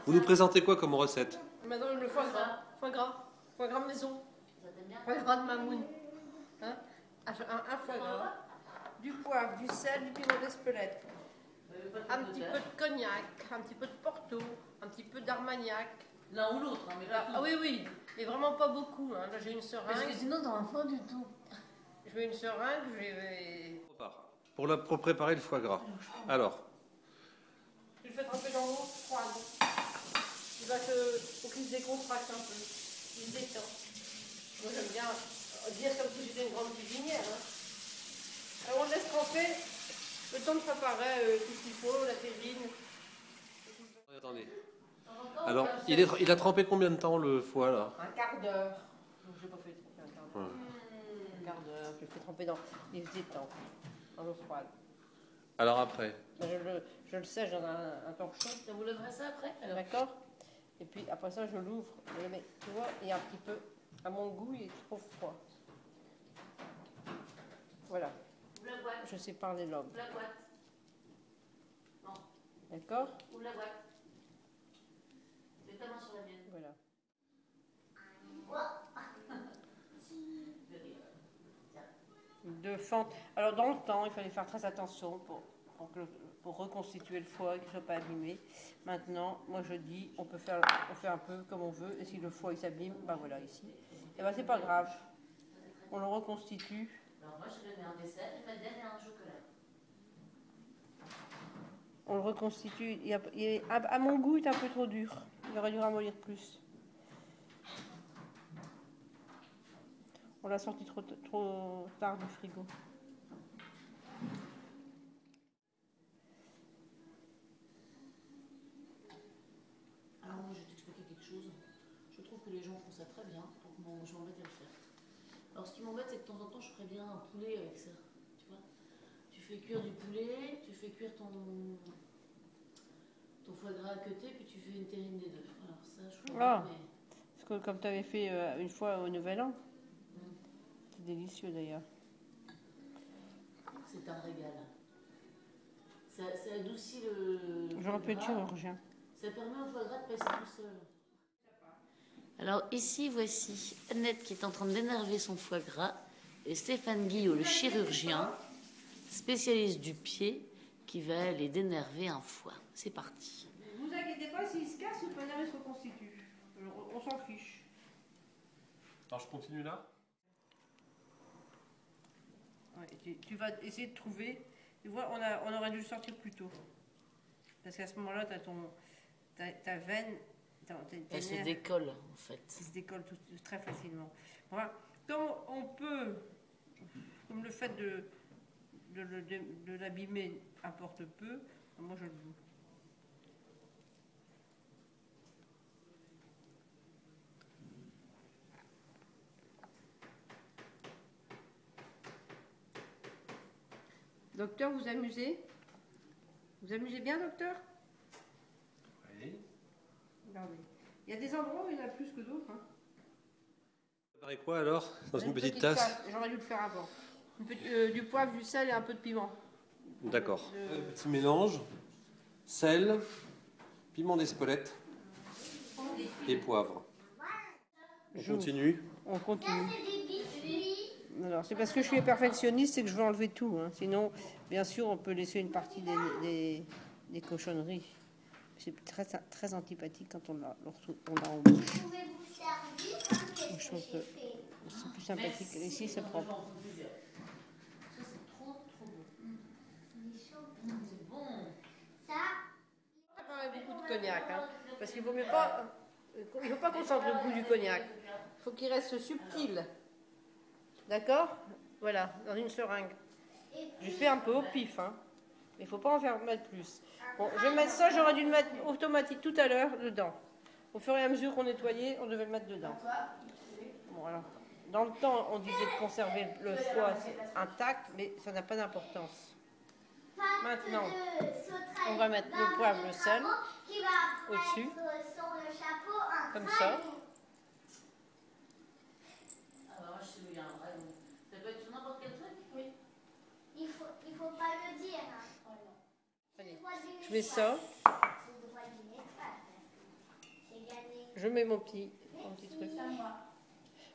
Vous nous présentez quoi comme recette? Maintenant, le foie gras. Foie gras maison. Foie gras de mamoun. Hein, un foie gras, du poivre, du sel, du piment d'Espelette, un petit peu de cognac, un petit peu de Porto, un petit peu d'Armagnac. L'un ou l'autre, hein, mais pas tout. Ah oui, oui, mais vraiment pas beaucoup. Hein. Là, j'ai une seringue. Parce que sinon, t'en as pas du tout. Je mets une seringue, je vais... Pour préparer le foie gras. Alors, Tu le fais tremper dans l'eau froide. Faut qu'il se décontracte un peu. Il se détend. Moi, j'aime bien dire comme si j'étais une grande cuisinière. Hein. Alors, on le laisse tremper. Le temps de préparer tout ce qu'il faut, la terrine. attendez. Alors, il a trempé combien de temps le foie là? Un quart d'heure. Donc, j'ai pas fait un quart d'heure. Un quart d'heure. Je le fais tremper dans les étangs, dans l'eau froide. Alors après? Je le sèche dans un torchon. Vous leverez ça après? D'accord. Et puis après ça, je l'ouvre. Je le mets, tu vois, il y a un petit peu, à mon goût, il est trop froid. Voilà. Ouvre la boîte. Je sépare les lobes. Ouvre la boîte. Non. D'accord. Ouvre la boîte. Mets ta main sur la mienne. Voilà. De fente. Alors dans le temps, il fallait faire très attention pour reconstituer le foie, qu'il ne soit pas abîmé. Maintenant, moi je dis, on fait un peu comme on veut, et si le foie il s'abîme, ben voilà, ici. Et ben c'est pas grave. On le reconstitue. Alors moi je vais donner un dessert et Madeleine et un chocolat. On le reconstitue. À mon goût, il est un peu trop dur. Il aurait dû ramollir plus. On l'a sorti trop tard du frigo. Alors moi je vais t'expliquer quelque chose. Je trouve que les gens font ça très bien, donc bon, je m'embête à le faire. Alors ce qui m'embête, c'est que de temps en temps, je ferais bien un poulet avec ça. Tu vois, tu fais cuire du poulet, tu fais cuire ton foie gras à côté, puis tu fais une terrine des deux. Alors ça, je trouve bien, mais... Parce que comme tu avais fait une fois au Nouvel An, c'est délicieux d'ailleurs. C'est un régal. Ça adoucit le... J'aurais pu être chirurgien. Ça permet au foie gras de passer tout seul. Alors ici, voici Annette qui est en train d'énerver son foie gras et Stéphane Guillot, le chirurgien, spécialiste du pied, qui va aller dénerver un foie. C'est parti. Ne vous inquiétez pas, s'il se casse, le nerf se reconstitue. On s'en fiche. Alors je continue là? Ouais, tu vas essayer de trouver. Tu vois, on aurait dû le sortir plus tôt. Parce qu'à ce moment-là, tu as ta veine. Elle se décolle en fait. Elle se décolle très facilement. Voilà. Comme le fait de l'abîmer importe peu, moi je le joue. Docteur, vous amusez? Vous amusez bien, docteur? Oui. Regardez. Il y a des endroits où il y en a plus que d'autres. Hein. Vous préparez quoi alors? Dans une petite tasse? J'aurais dû le faire avant. Du poivre, du sel et un peu de piment. D'accord. Petit mélange. Sel, piment d'Espelette et poivre. On continue? On continue. Alors, c'est parce que je suis perfectionniste et que je veux enlever tout. Hein. Sinon, bien sûr, on peut laisser une partie des cochonneries. C'est très antipathique quand on l'a en bouche. Je trouve que c'est plus sympathique. Ici, c'est propre. Ça, c'est trop bon. C'est bon. Ça. Ça paraît beaucoup de cognac. Hein, parce qu'il ne faut pas qu'on sente le goût du cognac. Il faut qu'il reste subtil. D'accord? Voilà, dans une seringue. Je fais un peu au pif, hein. Mais il ne faut pas en mettre plus. Bon, je vais mettre ça, j'aurais dû le mettre automatique tout à l'heure dedans. Au fur et à mesure qu'on nettoyait, on devait le mettre dedans. Bon, alors, dans le temps, on disait de conserver le foie intact, mais ça n'a pas d'importance. Maintenant, on va mettre le poivre, le sel au-dessus, comme ça. Alors, je sais où il y a un vrai goût. Ça peut être sur n'importe quel truc? Oui. Il faut pas le dire. Hein. Allez, je mets ça. je mets mon petit truc.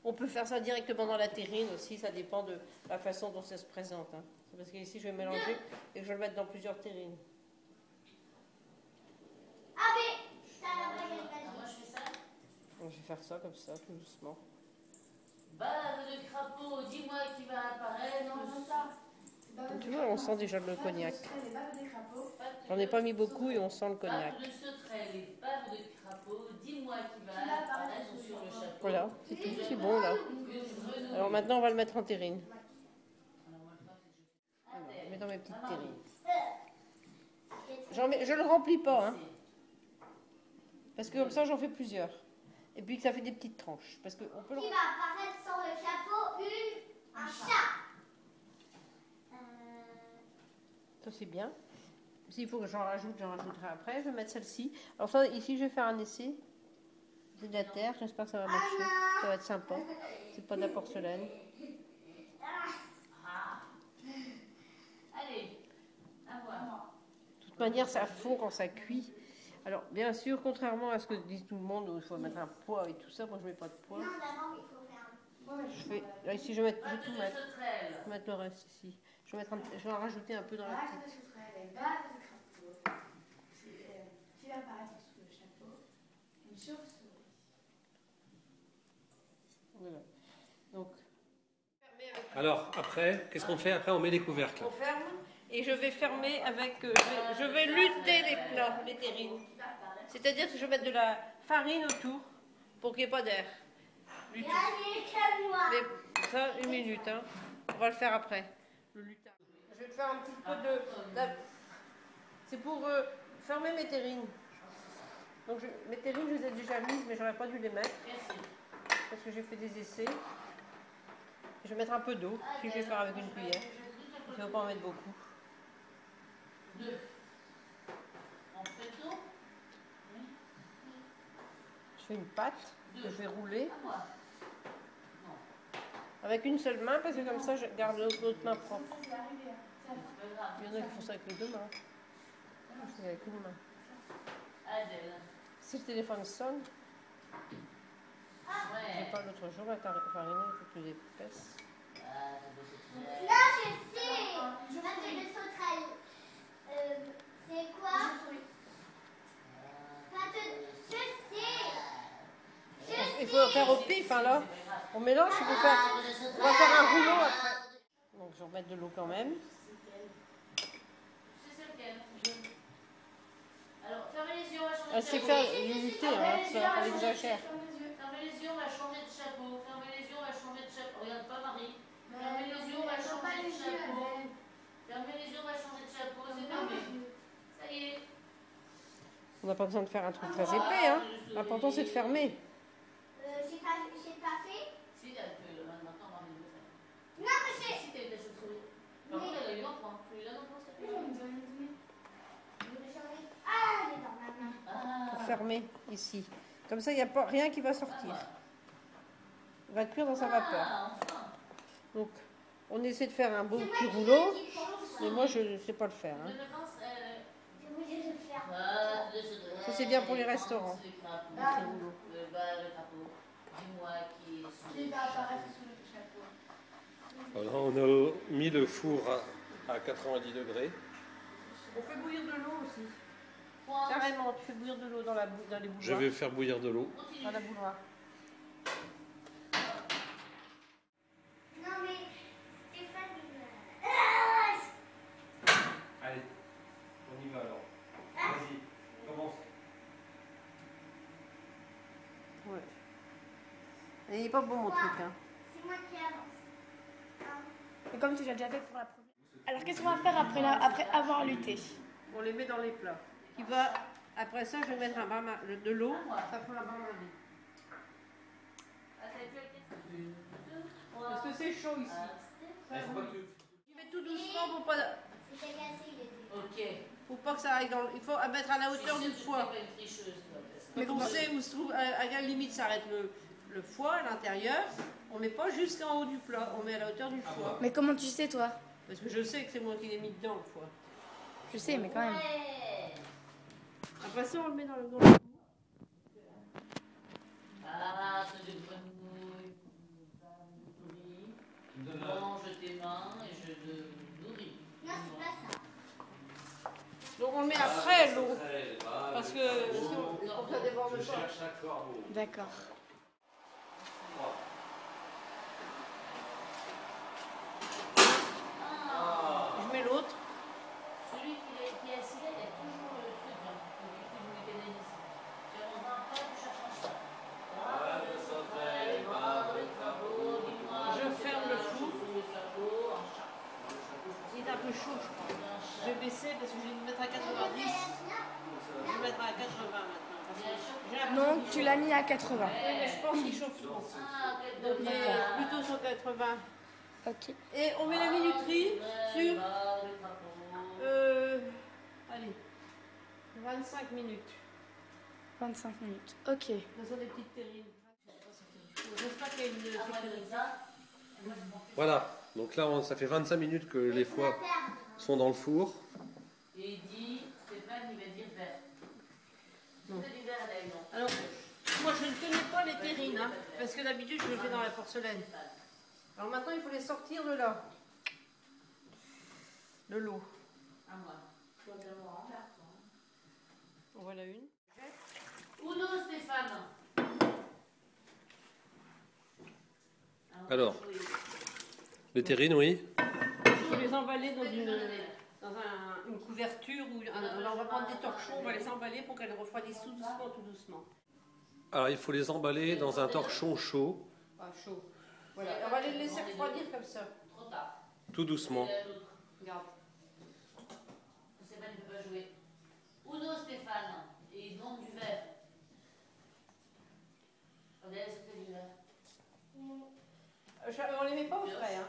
On peut faire ça directement dans la terrine aussi, ça dépend de la façon dont ça se présente. Hein. C'est parce qu'ici je vais mélanger et que je vais le mettre dans plusieurs terrines. Ah mais ça va pas bien. Moi, je fais ça. Donc, je vais faire ça comme ça, tout doucement. Bave de crapaud, dis-moi qui va apparaître. Non, non, ça. Donc, tu vois, on sent déjà le cognac. J'en ai pas mis beaucoup et on sent le cognac. Bave de sauterelle et bave de crapaud, dis-moi qui va apparaître sur le chapeau. Voilà, c'est tout, c'est bon là. Alors maintenant on va le mettre en terrine. Alors, je mets dans mes petites terrines. Je le remplis pas, hein, parce que comme ça j'en fais plusieurs. Et puis que ça fait des petites tranches. Parce que on peut le... Qui va apparaître sur le chapeau un chat. Ça c'est bien. S'il faut que j'en rajoute, j'en rajouterai après. Je vais mettre celle-ci. Alors ça, ici je vais faire un essai. C'est de la terre, j'espère que ça va marcher. Ça va être sympa. C'est pas de la porcelaine. Allez, à voir. De toute manière, ça fond quand ça cuit. Alors, bien sûr, contrairement à ce que dit tout le monde, où il faut mettre un poids et tout ça, moi je mets pas de poids. Non, d'abord il faut faire un. Je fais, là ici, je vais tout mettre. Sauterelle. Je vais mettre le reste ici. Je vais en rajouter un peu dans la petite. Qui va apparaître sous le chapeau? Une chauve-souris. Voilà. Donc, Alors, après, qu'est-ce qu'on fait? Après, on met les couvercles. on ferme et je vais fermer avec. Je vais lutter les plats, les terrines. C'est-à-dire que je vais mettre de la farine autour pour qu'il n'y ait pas d'air. Lutter. Allez, calme-moi. Mais ça, 1 minute, hein. On va le faire après. Le lutin. Je vais te faire un petit peu de. C'est pour fermer mes terrines. Donc mes terrines, je les ai déjà mises, mais j'aurais pas dû les mettre. Parce que j'ai fait des essais. Je vais mettre un peu d'eau, si je vais faire avec une cuillère. Je ne vais pas en mettre beaucoup. 2. En fait d'eau. Je fais une pâte que je vais rouler À moi. avec une seule main, parce que comme ça, je garde l'autre main propre. C'est pas grave. Il y en a qui font ça avec les deux mains. Je fais avec une main. Adèle. Si le téléphone sonne, Ouais. j'ai pas l'autre jour, la farine est un peu plus épaisse. Ah, c'est beau, sauterelle. Là, je sais. Pâté de sauterelle. C'est quoi? Pâté de... Je sais. Il faut faire au pif, hein, là. On mélange, on va faire un rouleau après. Donc je vais remettre de l'eau quand même. C'est lequel? Alors, fermez les yeux, on va changer Ah, de c'est chapeau. faire limiter, hein, ça exagère. Fermez les yeux, on va changer de chapeau. Fermez les yeux, on va changer de chapeau. Regarde pas Marie. Fermez les yeux, on va changer de chapeau. Fermez les yeux, on va changer de chapeau. C'est fermé. Ça y est. On n'a pas besoin de faire un truc très épais, hein. L'important c'est de fermer. J'ai pas fait. Si, maintenant, Marie le fait. Non, mais c'est... Si, t'as eu ta chauve-souris. Par contre, elle a eu un point. Tu lui donnes un point, s'il te plaît. Ah, elle est dans ma main. Pour fermer ici. Comme ça, il n'y a pas, rien qui va sortir. Il va cuire dans sa vapeur. Donc, on essaie de faire un beau petit rouleau, mais moi je ne sais pas le faire. Hein. Je voulais le faire. Ça, c'est bien pour les restaurants. Le Les crapaud. petits rouleaux. Le crapaud. Dis-moi qui est sous Qui va apparaître sous le chapeau? Voilà, on a mis le four à 90 degrés. On fait bouillir de l'eau aussi. Carrément, tu fais bouillir de l'eau dans les bouilloires. Je vais faire bouillir de l'eau. Dans la bouilloire. Non, mais Stéphane, Allez, on y va alors. Vas-y, commence. Ouais. Et il n'est pas bon mon truc. Hein. c'est moi qui avance. Et comme tu l'as déjà fait pour la première. Alors qu'est-ce qu'on va faire après avoir lutté? On les met dans les plats. Après ça, je vais mettre de l'eau. Ça fera la barbardie. Parce que c'est chaud ici. Je mets tout doucement pour pas. C'était cassé, il était. Ok. Faut pas que ça aille dans. Il faut mettre à la hauteur du foie. Mais on sait où se trouve. À la limite, ça arrête le foie à l'intérieur. On met pas jusqu'en haut du plat. On met à la hauteur du foie. Mais comment tu sais toi? Parce que je sais que c'est moi qui l'ai mis dedans le foie. Je sais, mais quand même. Après ça, on le met dans le. Pâte de grenouille, pâte de riz. Mange tes mains et je te nourris. Non, c'est pas ça. Donc on le met après l'eau. Parce que sinon, pour que ça déborde pas. D'accord. Je mets l'autre. Celui qui est assis là, il y a toujours le truc, hein, le mécanisme. Tu avances un pas, tu cherches un chat. Je ferme le four. Il est un peu chaud, je crois. Je vais baisser parce que je vais le mettre à 90. Je vais le mettre à 80 maintenant. Parce que j'ai un peu Donc chaud. tu l'as mis à 80. Oui, mais je pense qu'il chauffe trop. Donc il est plutôt sur 80. Ok. Et on met la minuterie sur allez, 25 minutes. 25 minutes. Ok. Ce sont des petites terrines. J'espère qu'il y a une sécurité. Voilà, donc là ça fait 25 minutes que les foies sont dans le four. Et il dit, Stéphane, il va dire vert. Non. C'est du vert à l'ail, non. Alors, moi je ne connais pas les terrines, hein, parce que d'habitude je le fais dans la porcelaine. Alors maintenant il faut les sortir de là, de l'eau. À moi. Toi, d'abord, en vert, toi. En voilà une. Uno, Stéphane. Alors, les terrines, oui. Il faut les emballer dans une couverture ou alors on va prendre des torchons, on va les emballer pour qu'elles refroidissent tout doucement, tout doucement. Alors il faut les emballer dans un torchon chaud, Ah, chaud. Voilà, on va les laisser refroidir comme ça. Trop tard. tout doucement. Et l'autre. Regarde. Stéphane ne peut pas jouer. Uno, Stéphane. Et il demande du vert. Regardez ce que c'est du vert. On les met pas au frais, hein.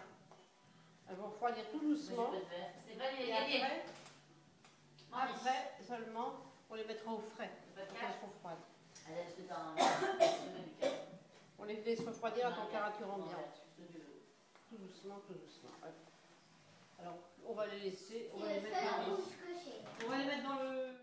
Elles vont refroidir tout doucement. Moi, j'ai pas de vert. Stéphane, il Et a gagné. après seulement, on les mettra au frais. Pas de Quand cash. elles sont froides. Allez, est-ce que t'as un On les laisse refroidir à température ambiante. Ce que tu veux. Tout doucement, tout doucement. Ouais. Alors, on va les laisser, on va C'est les le mettre seul dans le... rouge que j'ai. On va les mettre dans le...